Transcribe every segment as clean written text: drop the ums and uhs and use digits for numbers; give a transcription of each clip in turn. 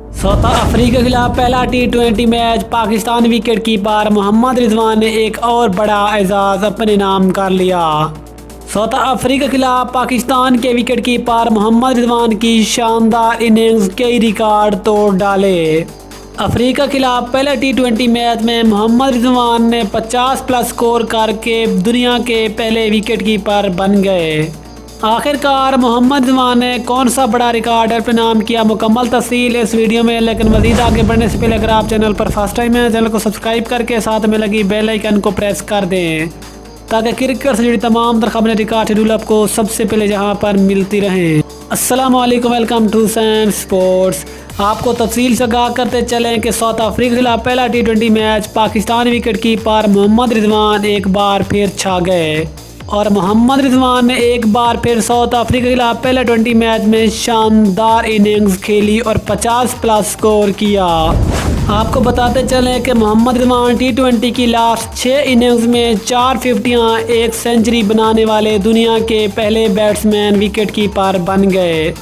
South Africa के खिलाफ पहला T20 match Pakistan wicket keeper Mohammad Rizwan ने एक और बड़ा एजाज अपने नाम कर लिया। साउथ अफ्रीका के खिलाफ पाकिस्तान के विकेट कीपर मोहम्मद रिजवान की शानदार इनिंग्स कई रिकॉर्ड तोड़ डाले। अफ्रीका के खिलाफ पहले T20 मैच में मोहम्मद रिजवान ने 50 प्लस स्कोर करके दुनिया के पहले विकेट कीपर बन गए। आखिरकार मोहम्मद रिजवान ने कौन सा बड़ा रिकॉर्ड अपने नाम किया, मुकम्मल तफसील इस वीडियो में। लेकिन मजीद आगे बढ़ने से पहले अगर आप चैनल पर फर्स्ट टाइम है, चैनल को सब्सक्राइब करके साथ में लगी बेल आइकन को प्रेस कर दें ताकि क्रिकेट से जुड़ी तमाम तर खबरें रिकॉर्ड शेड्यूल आपको सबसे पहले जहां पर मिलती रहें। अस्सलाम वालेकुम, वेलकम टू सैम स्पोर्ट्स। आपको तफसील से आगाह करते चलें कि साउथ अफ्रीका के खिलाफ पहला T20 match Pakistan wicket keeper Mohammad Rizwan एक बार फिर छा गए और मोहम्मद रिजवान ने एक बार फिर साउथ अफ्रीका के खिलाफ पहले 20 मैच में शानदार इनिंग्स खेली और 50 प्लस स्कोर किया। आपको बताते चलें कि मोहम्मद रिजवान T20 की लास्ट 6 इनिंग्स में 4 फिफ्टियाँ, 1 सेंचुरी बनाने वाले दुनिया के पहले बैट्समैन विकेट कीपर बन गए।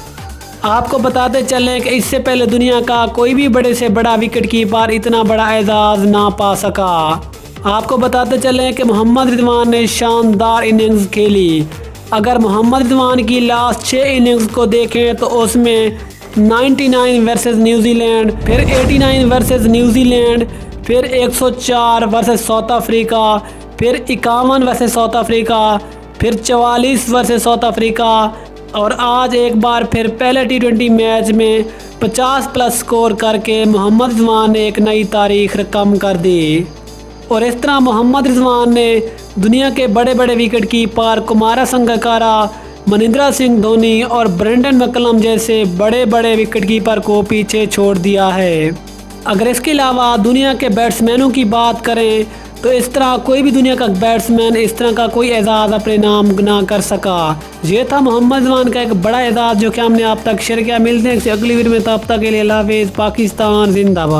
आपको बताते चलें कि इससे पहले दुनिया का कोई भी बड़े से बड़ा विकेट कीपर इतना बड़ा एजाज़ ना पा सका। आपको बताते चलें कि मोहम्मद रिजवान ने शानदार इनिंग्स खेली। अगर मोहम्मद रिजवान की लास्ट 6 इनिंग्स को देखें तो उसमें 99 वर्सेस न्यूजीलैंड, फिर 89 वर्सेस न्यूजीलैंड, फिर 104 वर्सेस साउथ अफ्रीका, फिर 51 वर्सेस साउथ अफ्रीका, फिर 44 वर्सेस साउथ अफ्रीका और आज एक बार फिर पहले T20 मैच में 50 प्लस स्कोर करके मोहम्मद रिजवान ने एक नई तारीख रकम कर दी। और इस तरह मोहम्मद रिजवान ने दुनिया के बड़े बड़े विकेट कीपर कुमार संगकारा, महेंद्र सिंह धोनी और ब्रेंडन मैकलम जैसे बड़े बड़े विकेट कीपर को पीछे छोड़ दिया है। अगर इसके अलावा दुनिया के बैट्समैनों की बात करें तो इस तरह कोई भी दुनिया का बैट्समैन इस तरह का कोई एजाज़ अपने नाम ना कर सका। ये था मोहम्मद रिजवान का एक बड़ा एजाज़ जो कि हमने आप तक शेयर किया। मिलते हैं अगली वीडियो में, तब तक के लिए अल्लाह हाफ़िज़। पाकिस्तान जिंदाबाद।